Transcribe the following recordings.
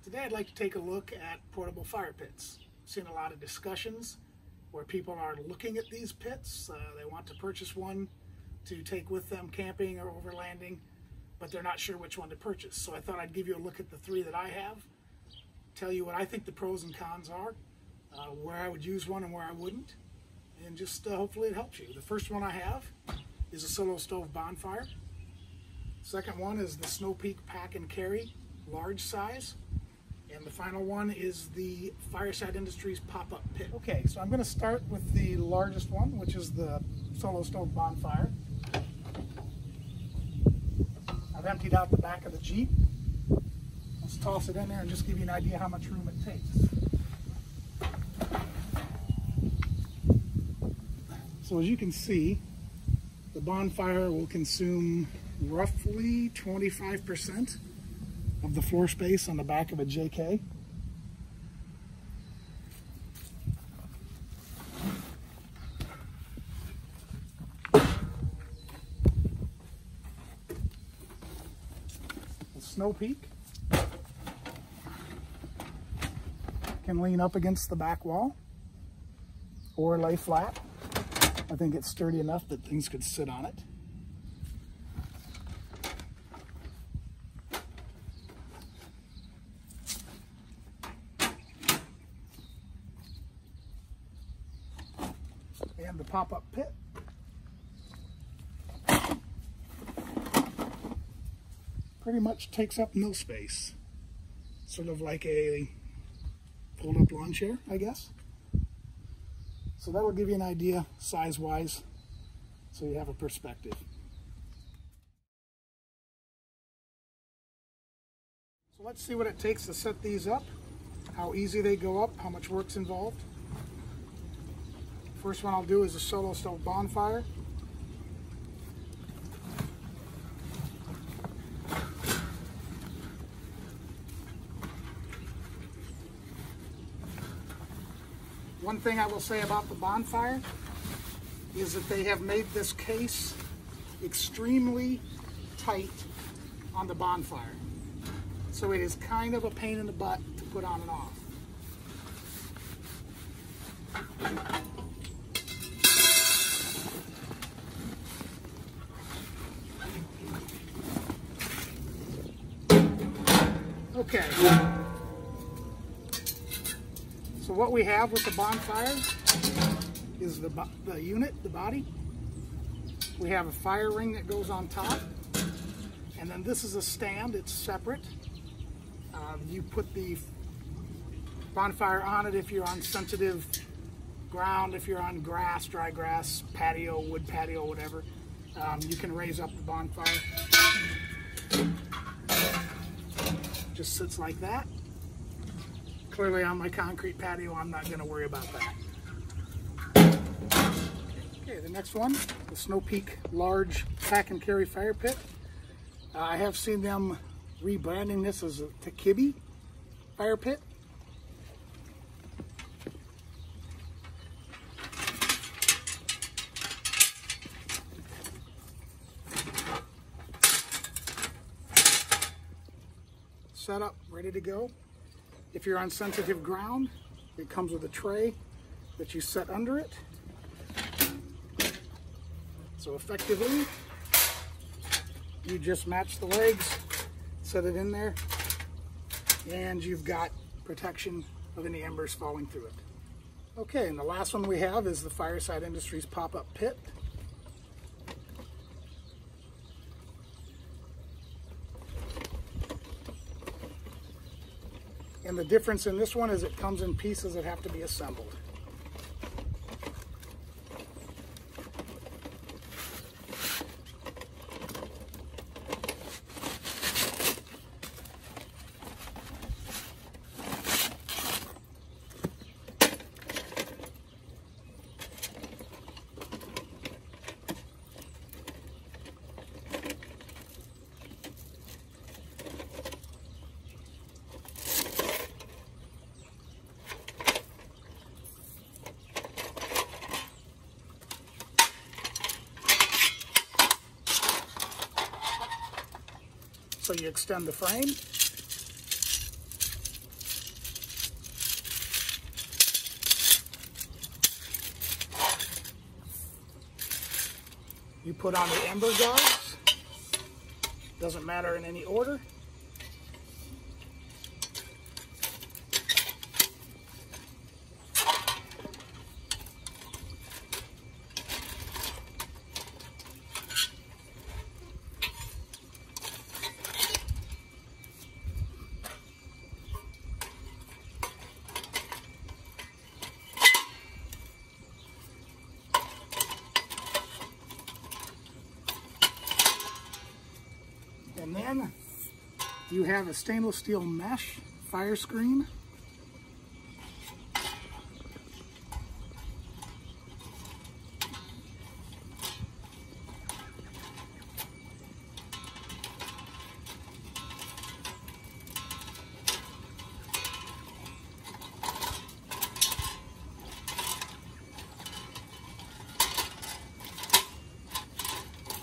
Today I'd like to take a look at portable fire pits. I've seen a lot of discussions where people are looking at these pits. They want to purchase one to take with them camping or overlanding, but they're not sure which one to purchase. So I thought I'd give you a look at the three that I have, tell you what I think the pros and cons are, where I would use one and where I wouldn't, and just hopefully it helps you. The first one I have is a Solo Stove Bonfire. Second one is the Snow Peak Pack and Carry, large size. And the final one is the Fireside Industries pop-up pit. Okay, so I'm going to start with the largest one, which is the Solo Stove Bonfire. I've emptied out the back of the Jeep. Let's toss it in there and just give you an idea how much room it takes. So as you can see, the bonfire will consume roughly 25% of the floor space on the back of a JK. The Snow Peak can lean up against the back wall or lay flat. I think it's sturdy enough that things could sit on it. And the pop-up pit. Pretty much takes up no space. Sort of like a fold-up lawn chair, I guess. So that will give you an idea size-wise, so you have a perspective. So let's see what it takes to set these up, how easy they go up, how much work's involved. First one I'll do is a Solo Stove Bonfire. One thing I will say about the bonfire is that they have made this case extremely tight on the bonfire. So it is kind of a pain in the butt to put on and off. Okay, so what we have with the bonfire is the unit, the body. We have a fire ring that goes on top, and then this is a stand, it's separate. You put the bonfire on it if you're on sensitive ground, if you're on grass, dry grass, patio, wood patio, whatever. You can raise up the bonfire. Just sits like that. Clearly on my concrete patio, I'm not going to worry about that. Okay, the next one, the Snow Peak large pack and carry fire pit. I have seen them rebranding this as a Takibi fire pit. Set up, ready to go. If you're on sensitive ground, it comes with a tray that you set under it. So effectively, you just match the legs, set it in there, and you've got protection of any embers falling through it. Okay, and the last one we have is the Fireside Industries pop-up pit. And the difference in this one is it comes in pieces that have to be assembled. So you extend the frame, you put on the ember guards. Doesn't matter in any order. And then you have a stainless steel mesh fire screen.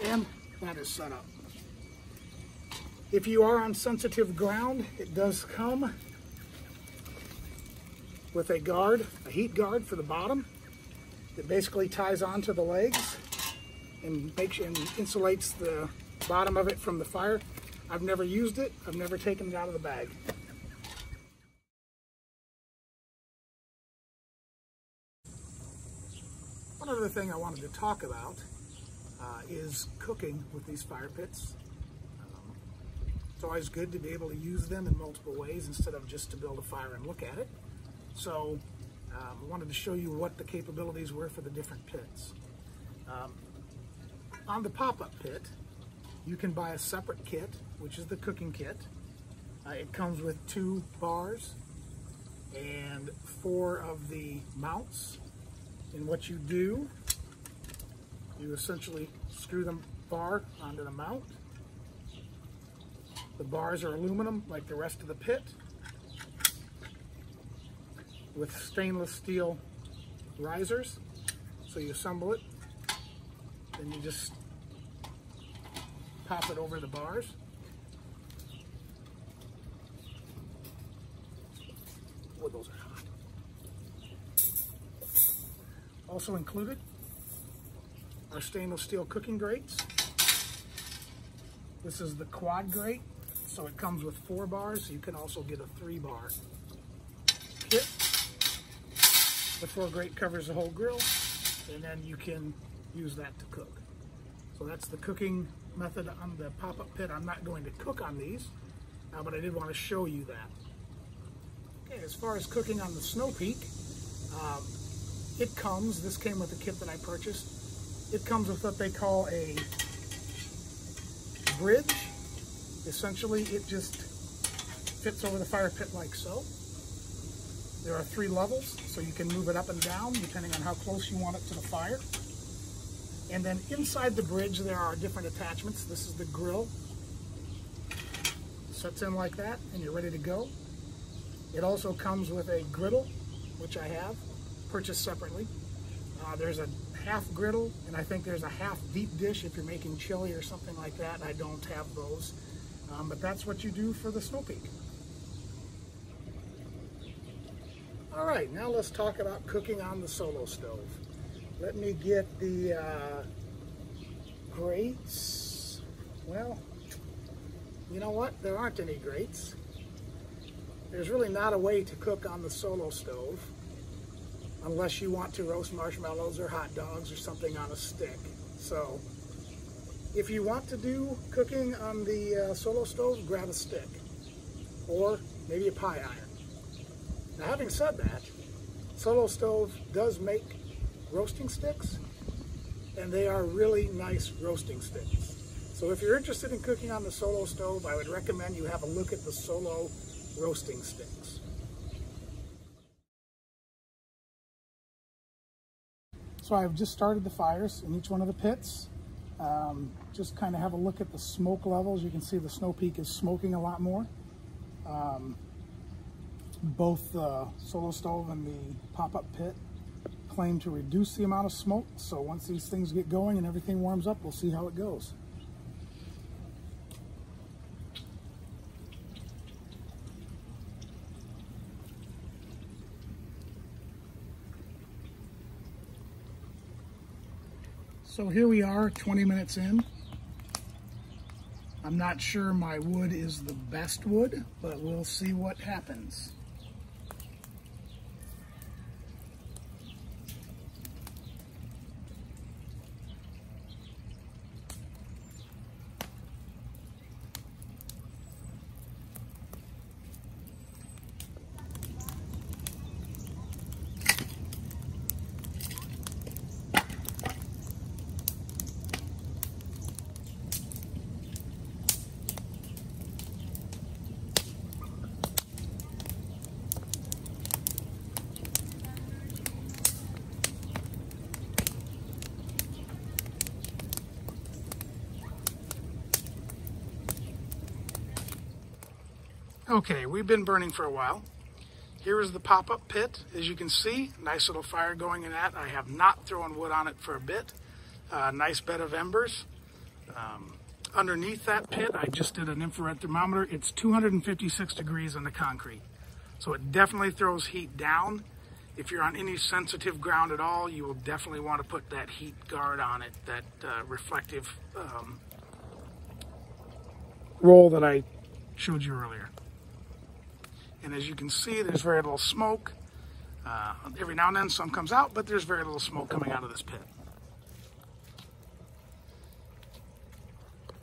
And that is set up. If you are on sensitive ground, it does come with a guard, a heat guard for the bottom. It basically ties onto the legs and insulates the bottom of it from the fire. I've never used it. I've never taken it out of the bag. One other thing I wanted to talk about is cooking with these fire pits. It's always good to be able to use them in multiple ways instead of just to build a fire and look at it. So I wanted to show you what the capabilities were for the different pits. On the pop-up pit, you can buy a separate kit, which is the cooking kit. It comes with 2 bars and 4 of the mounts. And what you do, you essentially screw the bar onto the mount. The bars are aluminum like the rest of the pit with stainless steel risers. So you assemble it, then you just pop it over the bars. Oh, those are hot. Also included are stainless steel cooking grates. This is the quad grate. So it comes with 4 bars. You can also get a 3-bar kit. The 4 grate covers the whole grill, and then you can use that to cook. So that's the cooking method on the pop-up pit. I'm not going to cook on these, but I did want to show you that. Okay, as far as cooking on the Snow Peak, this came with the kit that I purchased. It comes with what they call a bridge. Essentially, it just fits over the fire pit like so. There are 3 levels, so you can move it up and down depending on how close you want it to the fire. And then inside the bridge, there are different attachments. This is the grill. Sets in like that, and you're ready to go. It also comes with a griddle, which I have purchased separately. There's a half griddle, and I think there's a half deep dish if you're making chili or something like that. I don't have those. But that's what you do for the Snow Peak. All right, now let's talk about cooking on the Solo Stove. Let me get the grates. Well, you know what? There aren't any grates. There's really not a way to cook on the Solo Stove unless you want to roast marshmallows or hot dogs or something on a stick. So if you want to do cooking on the Solo Stove, grab a stick or maybe a pie iron. Now, having said that, Solo Stove does make roasting sticks, and they are really nice roasting sticks. So if you're interested in cooking on the Solo Stove, I would recommend you have a look at the Solo roasting sticks. So I've just started the fires in each one of the pits. Just kind of have a look at the smoke levels. You can see the Snow Peak is smoking a lot more. Both the Solo Stove and the pop-up pit claim to reduce the amount of smoke. So once these things get going and everything warms up, we'll see how it goes. So here we are 20 minutes in. I'm not sure my wood is the best wood, but we'll see what happens. Okay, we've been burning for a while. Here is the pop-up pit. As you can see, nice little fire going in that. I have not thrown wood on it for a bit. Nice bed of embers. Underneath that pit, I just did an infrared thermometer. It's 256 degrees in the concrete. So it definitely throws heat down. If you're on any sensitive ground at all, you will definitely want to put that heat guard on it, that reflective roll that I showed you earlier. And as you can see, there's very little smoke. Every now and then some comes out, but there's very little smoke coming out of this pit.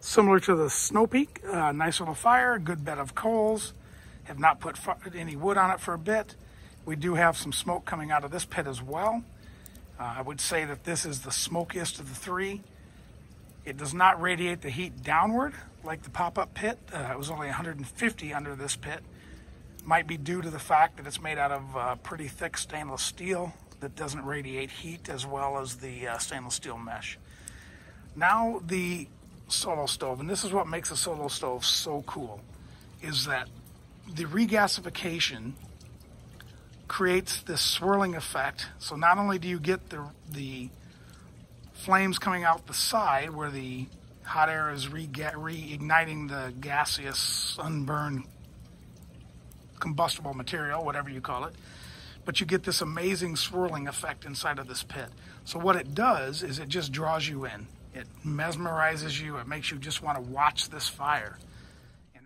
Similar to the Snow Peak, nice little fire, good bed of coals. Have not put any wood on it for a bit. We do have some smoke coming out of this pit as well. I would say that this is the smokiest of the three. It does not radiate the heat downward like the pop-up pit. It was only 150 under this pit. Might be due to the fact that it's made out of pretty thick stainless steel that doesn't radiate heat, as well as the stainless steel mesh. Now the Solo Stove, and this is what makes a Solo Stove so cool, is that the regasification creates this swirling effect. So not only do you get the flames coming out the side where the hot air is reigniting the gaseous, unburned, combustible material, whatever you call it, but you get this amazing swirling effect inside of this pit. So what it does is it just draws you in. It mesmerizes you. It makes you just want to watch this fire. And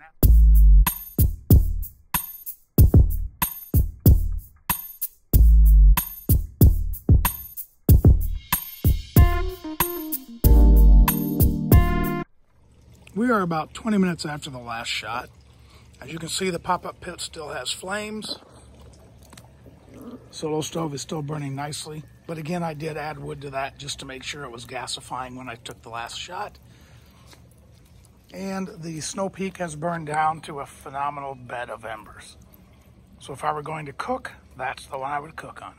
we are about 20 minutes after the last shot. As you can see, the pop-up pit still has flames. Solo Stove is still burning nicely. But again, I did add wood to that just to make sure it was gasifying when I took the last shot. And the Snow Peak has burned down to a phenomenal bed of embers. So if I were going to cook, that's the one I would cook on.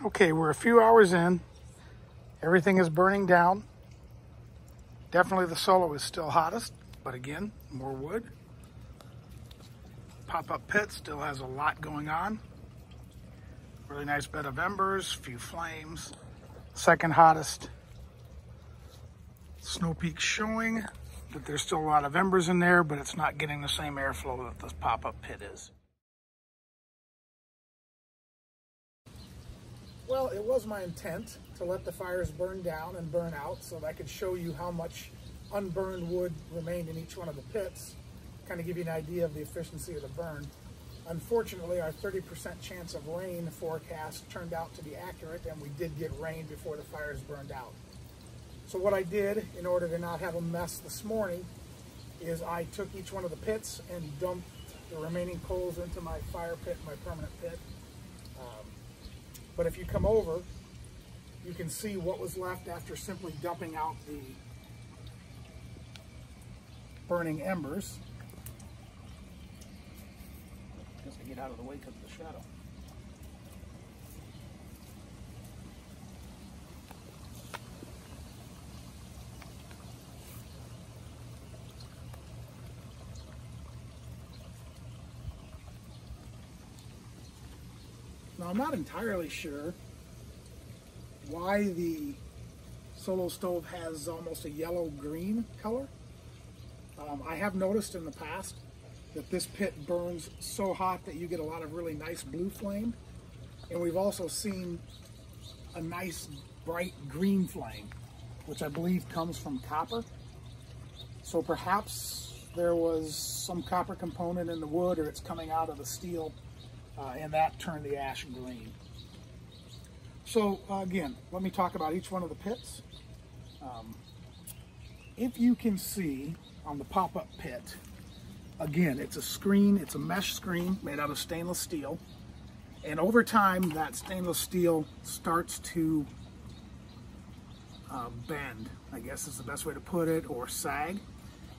Okay, we're a few hours in. Everything is burning down. Definitely the Solo is still hottest, but again, more wood. Pop-up pit still has a lot going on. Really nice bed of embers, few flames. Second hottest. Snow Peak showing that there's still a lot of embers in there, but it's not getting the same airflow that this pop-up pit is. Well, it was my intent to let the fires burn down and burn out so that I could show you how much unburned wood remained in each one of the pits, kind of give you an idea of the efficiency of the burn. Unfortunately, our 30% chance of rain forecast turned out to be accurate, and we did get rain before the fires burned out. So what I did, in order to not have a mess this morning, is I took each one of the pits and dumped the remaining coals into my fire pit, my permanent pit. But if you come over, you can see what was left after simply dumping out the burning embers. Just to get out of the way because of the shadow. Now, I'm not entirely sure why the Solo Stove has almost a yellow-green color. I have noticed in the past that this pit burns so hot that you get a lot of really nice blue flame. And we've also seen a nice bright green flame. which I believe comes from copper. So perhaps there was some copper component in the wood, or it's coming out of the steel, and that turned the ash green. So again, let me talk about each one of the pits. If you can see on the pop-up pit, again, it's a screen, it's a mesh screen made out of stainless steel. And over time, that stainless steel starts to bend, I guess is the best way to put it, or sag.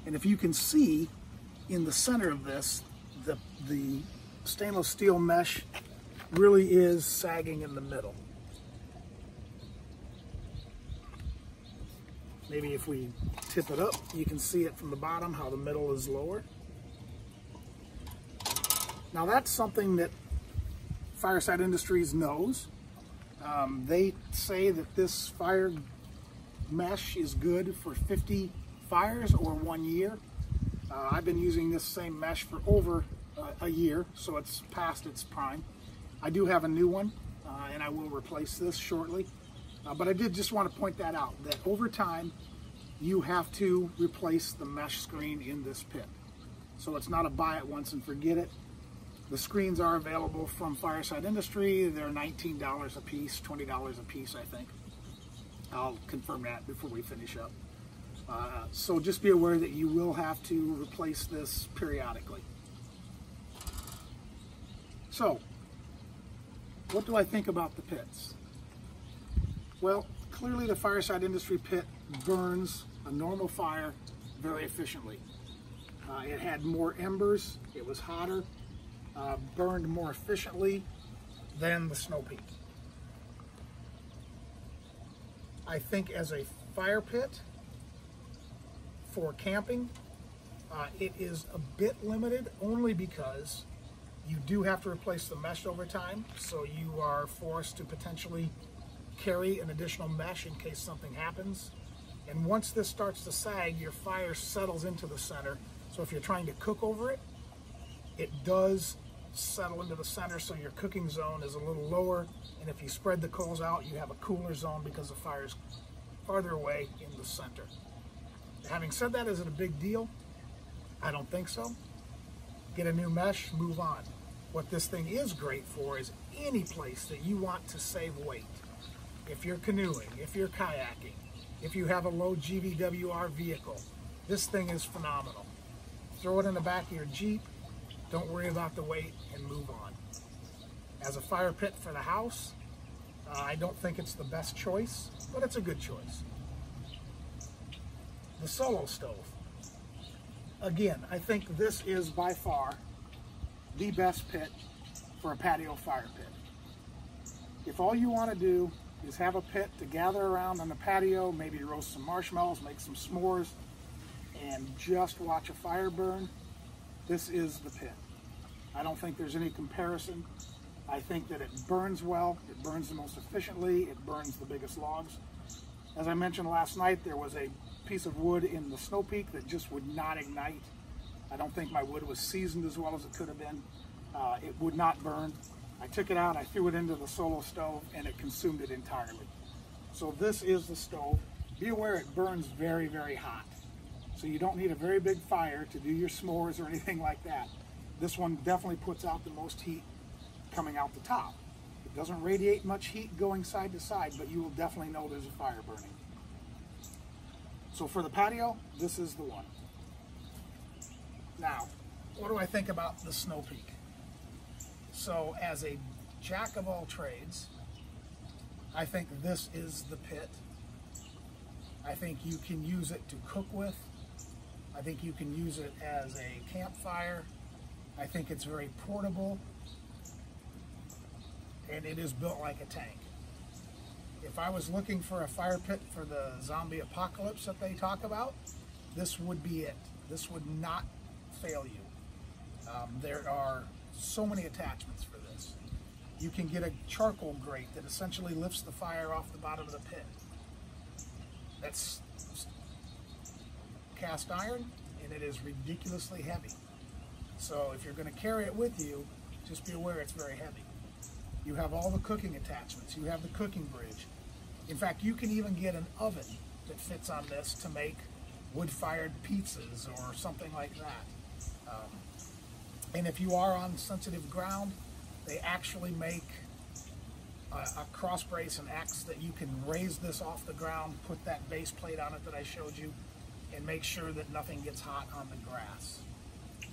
And if you can see in the center of this, the stainless steel mesh really is sagging in the middle. Maybe if we tip it up, you can see it from the bottom, how the middle is lower. Now that's something that Fireside Industries knows. They say that this fire mesh is good for 50 fires or 1 year. I've been using this same mesh for over a year, so it's past its prime. I do have a new one, and I will replace this shortly. But I did just want to point that out, that over time you have to replace the mesh screen in this pit. So it's not a buy it once and forget it. The screens are available from Fireside Industry. They're $19 a piece, $20 a piece, I think. I'll confirm that before we finish up. So just be aware that you will have to replace this periodically. So, what do I think about the pits? Well, clearly the Fireside Industry pit burns a normal fire very efficiently. It had more embers, it was hotter, burned more efficiently than the Snow Peak. I think as a fire pit for camping, it is a bit limited only because you do have to replace the mesh over time, so you are forced to potentially carry an additional mesh in case something happens. And once this starts to sag, your fire settles into the center. So if you're trying to cook over it, it does settle into the center, so your cooking zone is a little lower. And if you spread the coals out, you have a cooler zone because the fire is farther away in the center. Having said that, is it a big deal? I don't think so. Get a new mesh, move on. What this thing is great for is any place that you want to save weight. If you're canoeing, if you're kayaking, if you have a low GVWR vehicle, this thing is phenomenal. Throw it in the back of your Jeep, don't worry about the weight, and move on. As a fire pit for the house, I don't think it's the best choice, but it's a good choice. The Solo Stove. Again, I think this is by far the best pit for a patio fire pit. If all you want to do is have a pit to gather around on the patio, maybe roast some marshmallows, make some s'mores, and just watch a fire burn, this is the pit. I don't think there's any comparison. I think that it burns well, it burns the most efficiently, it burns the biggest logs. As I mentioned last night, there was a piece of wood in the Snow Peak that just would not ignite. I don't think my wood was seasoned as well as it could have been. It would not burn. I took it out, I threw it into the Solo Stove, and it consumed it entirely. So this is the stove. Be aware it burns very, very hot. So you don't need a very big fire to do your s'mores or anything like that. This one definitely puts out the most heat coming out the top. It doesn't radiate much heat going side to side, but you will definitely know there's a fire burning. So for the patio, this is the one. Now, what do I think about the Snow Peak? So as a jack of all trades, I think this is the pit. I think you can use it to cook with. I think you can use it as a campfire. I think it's very portable, and it is built like a tank. If I was looking for a fire pit for the zombie apocalypse that they talk about, this would be it. This would not fail you. There are so many attachments for this. You can get a charcoal grate that essentially lifts the fire off the bottom of the pit. That's cast iron, and it is ridiculously heavy. So if you're going to carry it with you, just be aware it's very heavy. You have all the cooking attachments. You have the cooking bridge. In fact, you can even get an oven that fits on this to make wood-fired pizzas or something like that. And if you are on sensitive ground, they actually make a cross brace and X that you can raise this off the ground, put that base plate on it that I showed you, and make sure that nothing gets hot on the grass.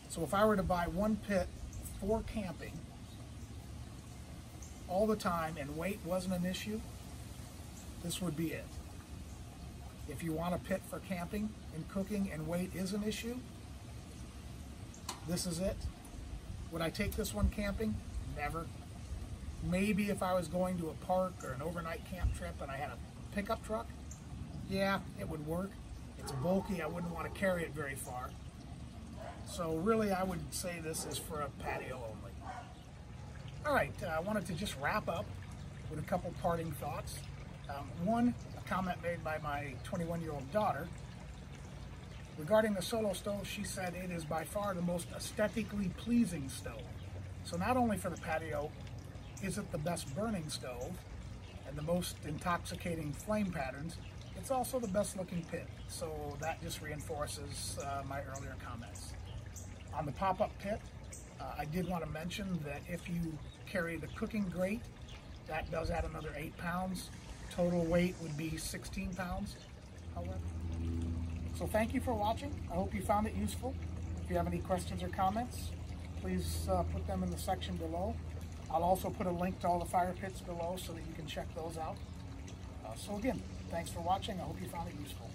So if I were to buy one pit for camping all the time and weight wasn't an issue, this would be it. If you want a pit for camping and cooking and weight is an issue, this is it. Would I take this one camping? Never. Maybe if I was going to a park or an overnight camp trip and I had a pickup truck, yeah, it would work. It's bulky, I wouldn't want to carry it very far. So really I would say this is for a patio only. Alright, I wanted to just wrap up with a couple parting thoughts. One, a comment made by my 21-year-old daughter. Regarding the Solo stove, she said it is by far the most aesthetically pleasing stove. So not only for the patio is it the best burning stove and the most intoxicating flame patterns, it's also the best looking pit. So that just reinforces my earlier comments. On the pop-up pit, I did want to mention that if you carry the cooking grate, that does add another 8 pounds. Total weight would be 16 pounds, however. So thank you for watching. I hope you found it useful. If you have any questions or comments, please put them in the section below. I'll also put a link to all the fire pits below so that you can check those out. So again, thanks for watching. I hope you found it useful.